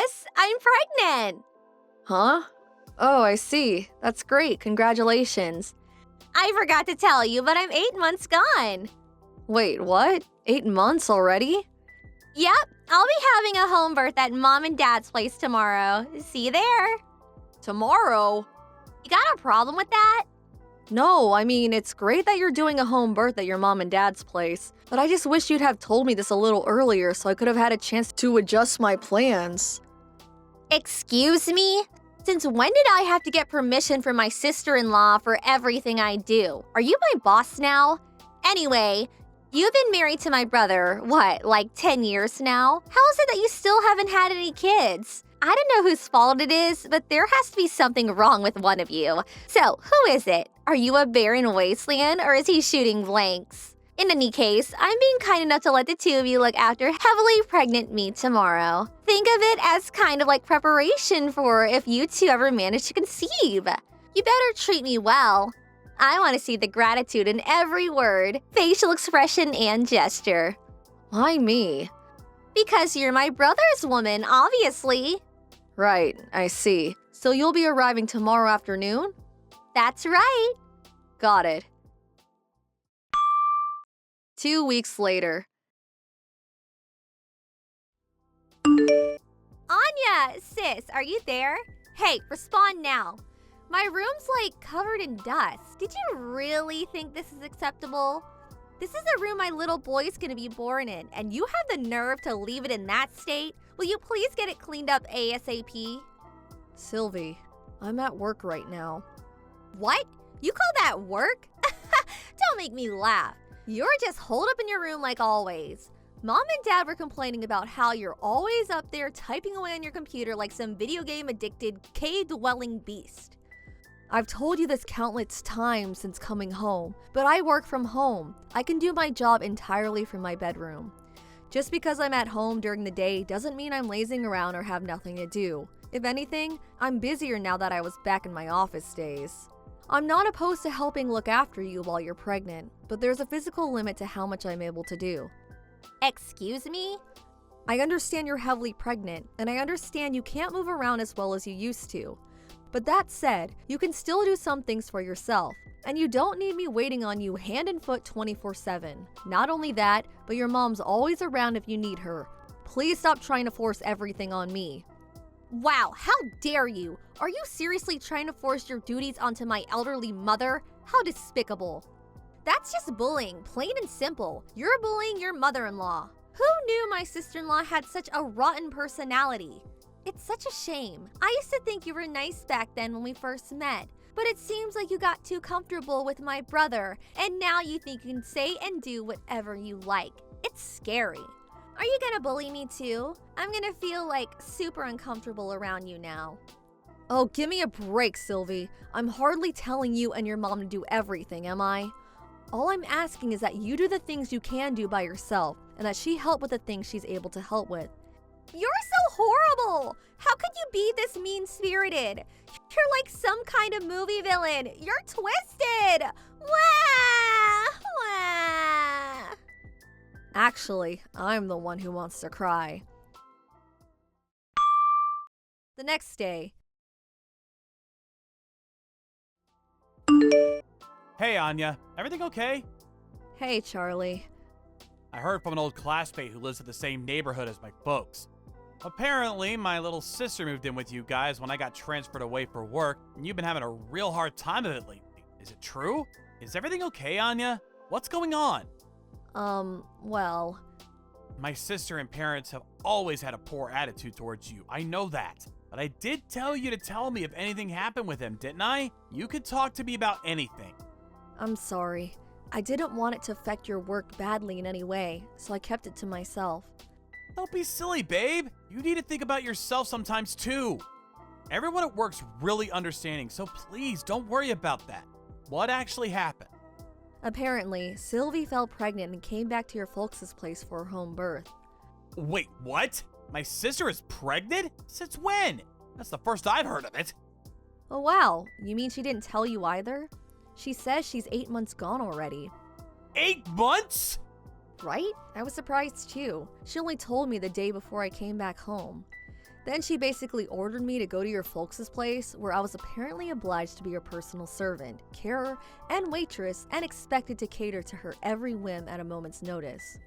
sis, I'm pregnant. Huh? Oh, I see. That's great. Congratulations. I forgot to tell you, but I'm 8 months gone. Wait, what? 8 months already? Yep, I'll be having a home birth at Mom and Dad's place tomorrow. See you there. Tomorrow? You got a problem with that? No, I mean, it's great that you're doing a home birth at your mom and dad's place, but I just wish you'd have told me this a little earlier so I could have had a chance to adjust my plans. Excuse me? Since when did I have to get permission from my sister-in-law for everything I do? Are you my boss now? Anyway, you've been married to my brother, what, like 10 years now? How is it that you still haven't had any kids? I don't know whose fault it is, but there has to be something wrong with one of you. So, who is it? Are you a barren wasteland, or is he shooting blanks? In any case, I'm being kind enough to let the two of you look after heavily pregnant me tomorrow. Think of it as kind of like preparation for if you two ever manage to conceive. You better treat me well. I want to see the gratitude in every word, facial expression, and gesture. Why me? Because you're my brother's woman, obviously. Right, I see. So you'll be arriving tomorrow afternoon? That's right. Got it. 2 weeks later. Anya, sis, are you there? Hey, respond now. My room's like covered in dust. Did you really think this is acceptable? This is the room my little boy's gonna be born in, and you have the nerve to leave it in that state? Will you please get it cleaned up ASAP? Sylvie, I'm at work right now. What? You call that work? Don't make me laugh. You're just holed up in your room like always. Mom and Dad were complaining about how you're always up there typing away on your computer like some video game addicted, cave-dwelling beast. I've told you this countless times since coming home, but I work from home. I can do my job entirely from my bedroom. Just because I'm at home during the day doesn't mean I'm lazing around or have nothing to do. If anything, I'm busier now that I was back in my office days. I'm not opposed to helping look after you while you're pregnant, but there's a physical limit to how much I'm able to do. Excuse me? I understand you're heavily pregnant, and I understand you can't move around as well as you used to. But that said, you can still do some things for yourself, and you don't need me waiting on you hand and foot 24/7. Not only that, but your mom's always around if you need her. Please stop trying to force everything on me. Wow, how dare you? Are you seriously trying to force your duties onto my elderly mother? How despicable. That's just bullying, plain and simple. You're bullying your mother-in-law. Who knew my sister-in-law had such a rotten personality? It's such a shame. I used to think you were nice back then when we first met, but it seems like you got too comfortable with my brother, and now you think you can say and do whatever you like. It's scary. Are you gonna bully me too? I'm gonna feel like super uncomfortable around you now. Oh, give me a break, Sylvie. I'm hardly telling you and your mom to do everything, am I? All I'm asking is that you do the things you can do by yourself, and that she help with the things she's able to help with. You're so horrible! How could you be this mean-spirited? You're like some kind of movie villain. You're twisted! Wah! Wah! Actually, I'm the one who wants to cry. The next day. Hey, Anya. Everything okay? Hey, Charlie. I heard from an old classmate who lives in the same neighborhood as my folks. Apparently, my little sister moved in with you guys when I got transferred away for work, and you've been having a real hard time of it lately. Is it true? Is everything okay, Anya? What's going on? Well... My sister and parents have always had a poor attitude towards you. I know that. But I did tell you to tell me if anything happened with him, didn't I? You could talk to me about anything. I'm sorry. I didn't want it to affect your work badly in any way, so I kept it to myself. Don't be silly, babe. You need to think about yourself sometimes, too. Everyone at work's really understanding, so please don't worry about that. What actually happened? Apparently, Sylvie fell pregnant and came back to your folks' place for her home birth. Wait, what? My sister is pregnant? Since when? That's the first I've heard of it. Oh wow, you mean she didn't tell you either? She says she's 8 months gone already. 8 months? Right? I was surprised too. She only told me the day before I came back home. Then she basically ordered me to go to your folks' place, where I was apparently obliged to be your personal servant, carer, and waitress, and expected to cater to her every whim at a moment's notice.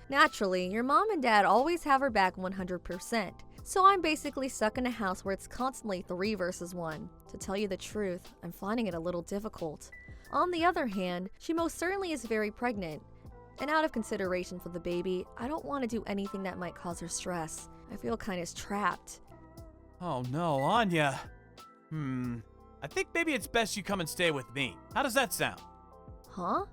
Naturally, your mom and dad always have her back 100%, so I'm basically stuck in a house where it's constantly 3 versus 1. To tell you the truth, I'm finding it a little difficult. On the other hand, she most certainly is very pregnant, and out of consideration for the baby, I don't want to do anything that might cause her stress. I feel kind of trapped. Oh no, Anya. I think maybe it's best you come and stay with me. How does that sound? Huh?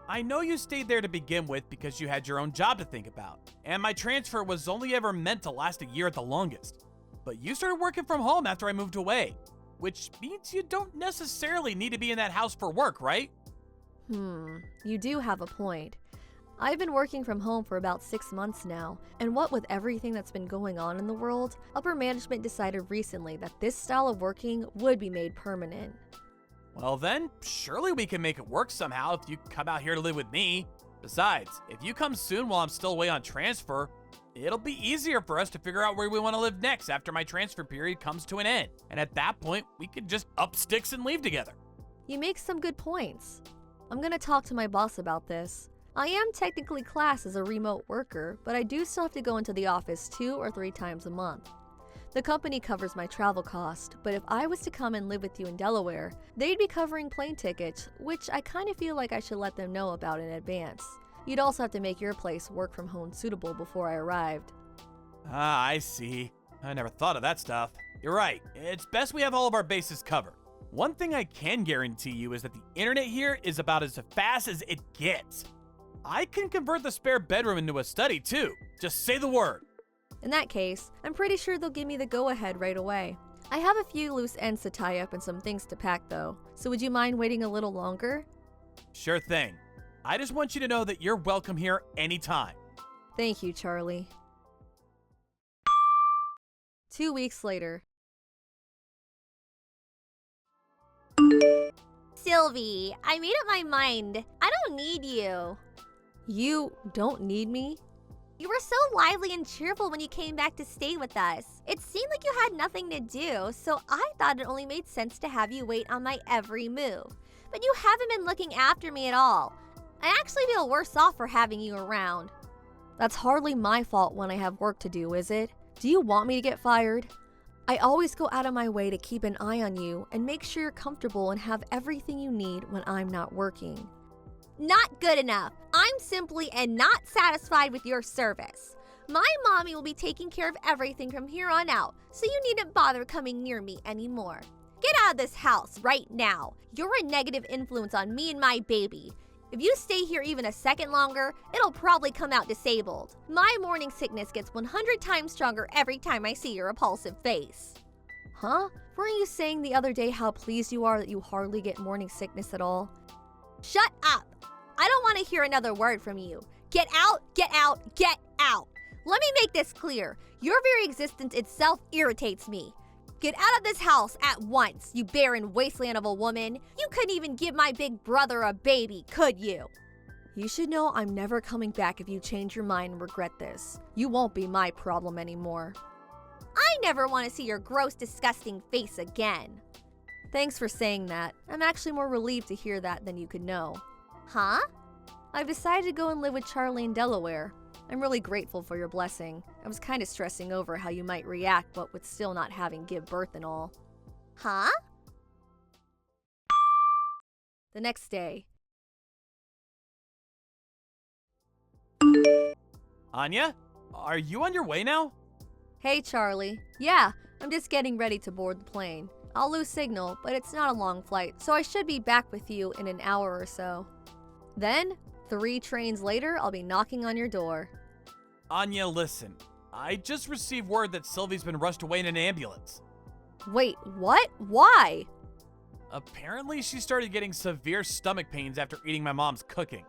I know you stayed there to begin with because you had your own job to think about, and my transfer was only ever meant to last a year at the longest. But you started working from home after I moved away, which means you don't necessarily need to be in that house for work, right? You do have a point. I've been working from home for about 6 months now, and what with everything that's been going on in the world, upper management decided recently that this style of working would be made permanent. Well then, surely we can make it work somehow if you come out here to live with me. Besides, if you come soon while I'm still away on transfer, it'll be easier for us to figure out where we want to live next after my transfer period comes to an end. And at that point, we could just up sticks and leave together. You make some good points. I'm gonna talk to my boss about this. I am technically classed as a remote worker, but I do still have to go into the office 2 or 3 times a month. The company covers my travel cost, but if I was to come and live with you in Delaware, they'd be covering plane tickets, which I kind of feel like I should let them know about in advance. You'd also have to make your place work from home suitable before I arrived. Ah, I see. I never thought of that stuff. You're right. It's best we have all of our bases covered. One thing I can guarantee you is that the internet here is about as fast as it gets. I can convert the spare bedroom into a study too. Just say the word. In that case, I'm pretty sure they'll give me the go-ahead right away. I have a few loose ends to tie up and some things to pack though, so would you mind waiting a little longer? Sure thing. I just want you to know that you're welcome here anytime. Thank you, Charlie. 2 weeks later. Sylvie, I made up my mind. I don't need you. You don't need me? You were so lively and cheerful when you came back to stay with us. It seemed like you had nothing to do, so I thought it only made sense to have you wait on my every move. But you haven't been looking after me at all. I actually feel worse off for having you around. That's hardly my fault when I have work to do, is it? Do you want me to get fired? I always go out of my way to keep an eye on you and make sure you're comfortable and have everything you need when I'm not working. Not good enough. I'm simply and not satisfied with your service. My mommy will be taking care of everything from here on out, so you needn't bother coming near me anymore. Get out of this house right now. You're a negative influence on me and my baby. If you stay here even a second longer, it'll probably come out disabled. My morning sickness gets 100 times stronger every time I see your repulsive face. Huh? Weren't you saying the other day how pleased you are that you hardly get morning sickness at all? Shut up! I don't want to hear another word from you. Get out, get out, get out! Let me make this clear. Your very existence itself irritates me. Get out of this house at once, you barren wasteland of a woman. You couldn't even give my big brother a baby, could you? You should know I'm never coming back if you change your mind and regret this. You won't be my problem anymore. I never want to see your gross, disgusting face again. Thanks for saying that. I'm actually more relieved to hear that than you could know. Huh? I've decided to go and live with Charlie in Delaware. I'm really grateful for your blessing. I was kind of stressing over how you might react, but with still not having give birth and all. Huh? The next day. Anya, are you on your way now? Hey, Charlie. Yeah, I'm just getting ready to board the plane. I'll lose signal, but it's not a long flight, so I should be back with you in an hour or so. Then, 3 trains later, I'll be knocking on your door. Anya, listen. I just received word that Sylvie's been rushed away in an ambulance. Wait, what? Why? Apparently, she started getting severe stomach pains after eating my mom's cooking.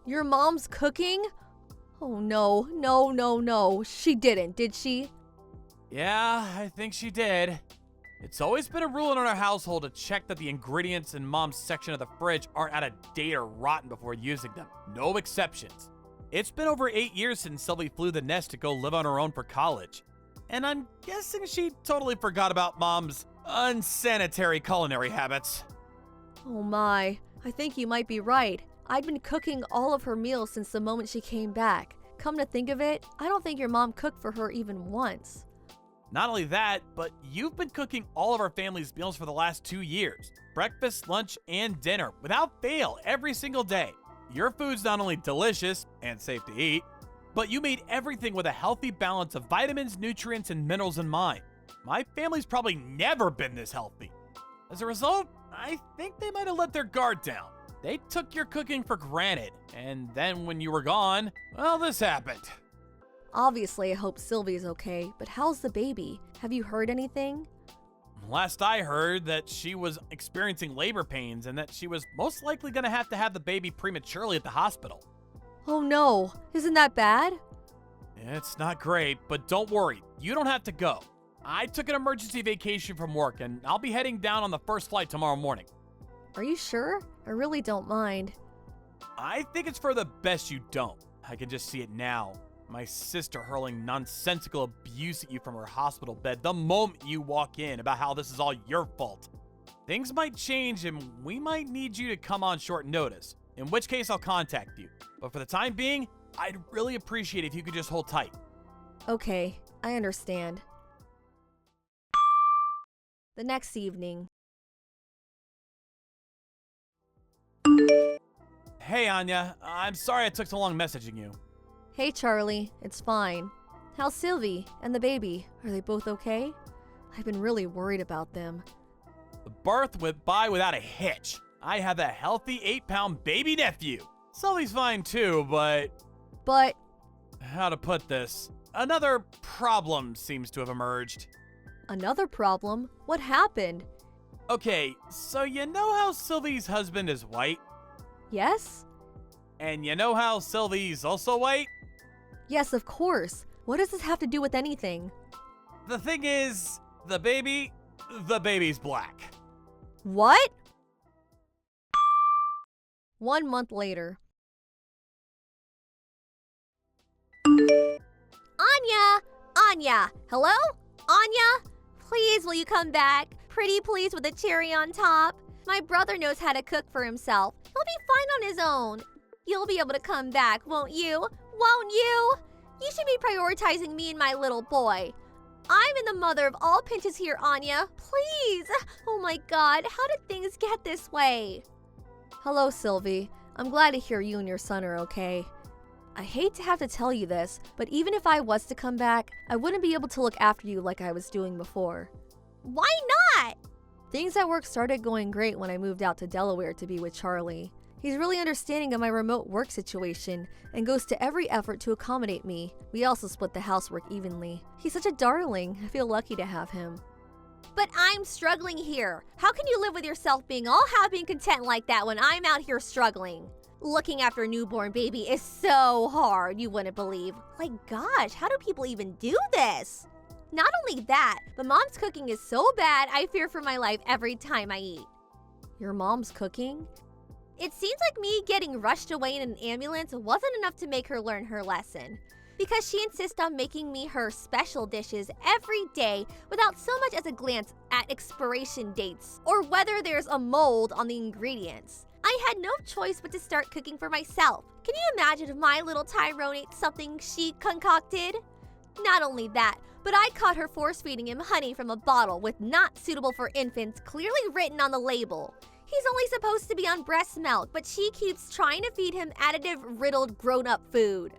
Your mom's cooking? Oh no, no, no, no. She didn't, did she? Yeah, I think she did. It's always been a rule in our household to check that the ingredients in Mom's section of the fridge aren't out of date or rotten before using them. No exceptions. It's been over 8 years since Sylvie flew the nest to go live on her own for college. And I'm guessing she totally forgot about Mom's unsanitary culinary habits. Oh my, I think you might be right. I'd been cooking all of her meals since the moment she came back. Come to think of it, I don't think your mom cooked for her even once. Not only that, but you've been cooking all of our family's meals for the last 2 years. Breakfast, lunch, and dinner, without fail, every single day. Your food's not only delicious and safe to eat, but you made everything with a healthy balance of vitamins, nutrients, and minerals in mind. My family's probably never been this healthy. As a result, I think they might have let their guard down. They took your cooking for granted, and then when you were gone, well, this happened. Obviously, I hope Sylvie's okay, but how's the baby? Have you heard anything? Last I heard that she was experiencing labor pains and that she was most likely going to have the baby prematurely at the hospital. Oh no, isn't that bad? It's not great, but don't worry, you don't have to go. I took an emergency vacation from work and I'll be heading down on the first flight tomorrow morning. Are you sure? I really don't mind. I think it's for the best you don't. I can just see it now. My sister hurling nonsensical abuse at you from her hospital bed the moment you walk in about how this is all your fault. Things might change and we might need you to come on short notice, in which case I'll contact you. But for the time being, I'd really appreciate it if you could just hold tight. Okay, I understand. The next evening. Hey Anya, I'm sorry I took so long messaging you. Hey Charlie, it's fine. How's Sylvie and the baby? Are they both okay? I've been really worried about them. The birth went by without a hitch. I have a healthy 8-pound baby nephew. Sully's fine too, but how to put this? Another problem seems to have emerged. Another problem? What happened? Okay, so you know how Sylvie's husband is white? Yes? And you know how Sylvie's also white? Yes, of course. What does this have to do with anything? The thing is, the baby's black. What? 1 month later. Anya! Hello? Anya? Please, will you come back? Pretty please with a cherry on top. My brother knows how to cook for himself. He'll be fine on his own. You'll be able to come back, won't you? Won't you? You should be prioritizing me and my little boy. I'm in the mother of all pinches here, Anya. Please. Oh my God, how did things get this way? Hello, Sylvie. I'm glad to hear you and your son are okay. I hate to have to tell you this, but even if I was to come back, I wouldn't be able to look after you like I was doing before. Why not? Things at work started going great when I moved out to Delaware to be with Charlie. He's really understanding of my remote work situation and goes to every effort to accommodate me. We also split the housework evenly. He's such a darling. I feel lucky to have him. But I'm struggling here. How can you live with yourself being all happy and content like that when I'm out here struggling? Looking after a newborn baby is so hard, you wouldn't believe. Like, gosh, how do people even do this? Not only that, but Mom's cooking is so bad, I fear for my life every time I eat. Your mom's cooking? It seems like me getting rushed away in an ambulance wasn't enough to make her learn her lesson. Because she insists on making me her special dishes every day without so much as a glance at expiration dates or whether there's a mold on the ingredients. I had no choice but to start cooking for myself. Can you imagine if my little Tyrone ate something she concocted? Not only that, but I caught her force-feeding him honey from a bottle with "not suitable for infants" clearly written on the label. He's only supposed to be on breast milk, but she keeps trying to feed him additive-riddled grown-up food.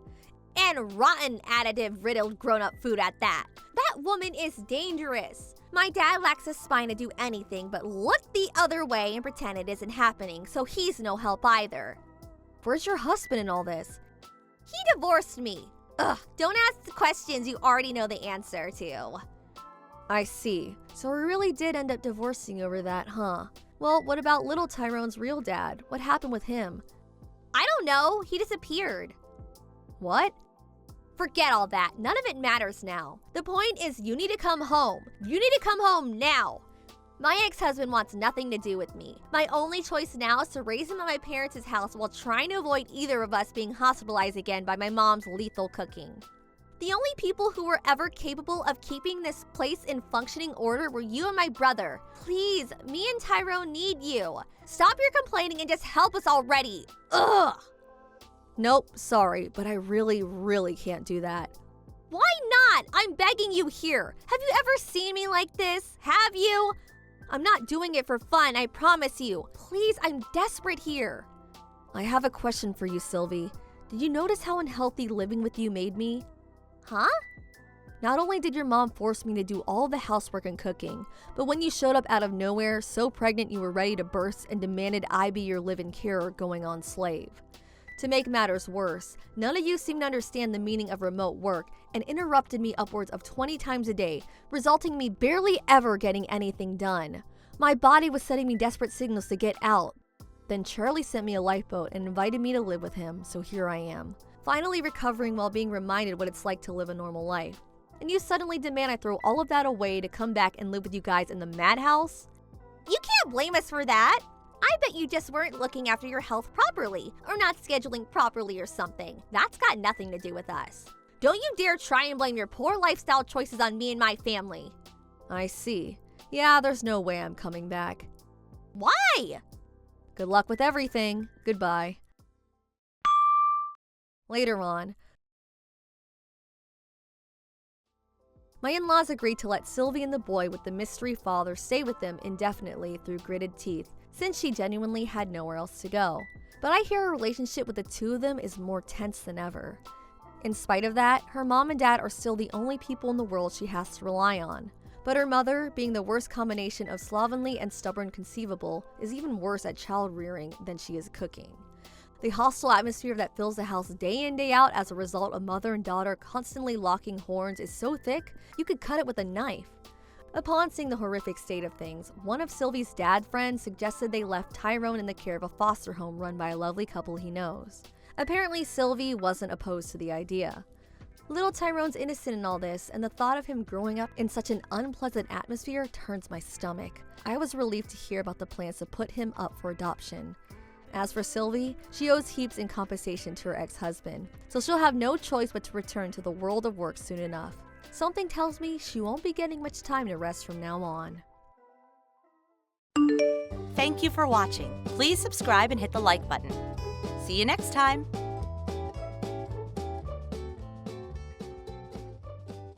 And rotten additive-riddled grown-up food at that. That woman is dangerous. My dad lacks a spine to do anything but look the other way and pretend it isn't happening, so he's no help either. Where's your husband in all this? He divorced me. Ugh, don't ask the questions you already know the answer to. I see. So we really did end up divorcing over that, huh? Well, what about little Tyrone's real dad? What happened with him? I don't know. He disappeared. What? Forget all that. None of it matters now. The point is you need to come home. You need to come home now. My ex-husband wants nothing to do with me. My only choice now is to raise him at my parents' house while trying to avoid either of us being hospitalized again by my mom's lethal cooking. The only people who were ever capable of keeping this place in functioning order were you and my brother. Please, me and Tyrone need you. Stop your complaining and just help us already. Ugh! Nope, sorry, but I really can't do that. Why not? I'm begging you here. Have you ever seen me like this? Have you? I'm not doing it for fun, I promise you. Please, I'm desperate here. I have a question for you, Sylvie. Did you notice how unhealthy living with you made me? Huh? Not only did your mom force me to do all the housework and cooking, but when you showed up out of nowhere, so pregnant you were ready to burst and demanded I be your live-in carer going on slave. To make matters worse, none of you seem to understand the meaning of remote work and interrupted me upwards of 20 times a day, resulting in me barely ever getting anything done. My body was sending me desperate signals to get out. Then Charlie sent me a lifeboat and invited me to live with him, so here I am, finally recovering while being reminded what it's like to live a normal life. And you suddenly demand I throw all of that away to come back and live with you guys in the madhouse? You can't blame us for that. I bet you just weren't looking after your health properly, or not scheduling properly or something. That's got nothing to do with us. Don't you dare try and blame your poor lifestyle choices on me and my family. I see. Yeah, there's no way I'm coming back. Why? Good luck with everything. Goodbye. Later on, my in-laws agreed to let Sylvie and the boy with the mystery father stay with them indefinitely through gritted teeth, since she genuinely had nowhere else to go. But I hear her relationship with the two of them is more tense than ever. In spite of that, her mom and dad are still the only people in the world she has to rely on. But her mother, being the worst combination of slovenly and stubborn conceivable, is even worse at child rearing than she is cooking. The hostile atmosphere that fills the house day in day out as a result of mother and daughter constantly locking horns is so thick, you could cut it with a knife. Upon seeing the horrific state of things, one of Sylvie's dad friends suggested they left Tyrone in the care of a foster home run by a lovely couple he knows. Apparently, Sylvie wasn't opposed to the idea. Little Tyrone's innocent in all this, and the thought of him growing up in such an unpleasant atmosphere turns my stomach. I was relieved to hear about the plans to put him up for adoption. As for Sylvie, she owes heaps in compensation to her ex-husband, so she'll have no choice but to return to the world of work soon enough. Something tells me she won't be getting much time to rest from now on. Thank you for watching. Please subscribe and hit the like button. See you next time.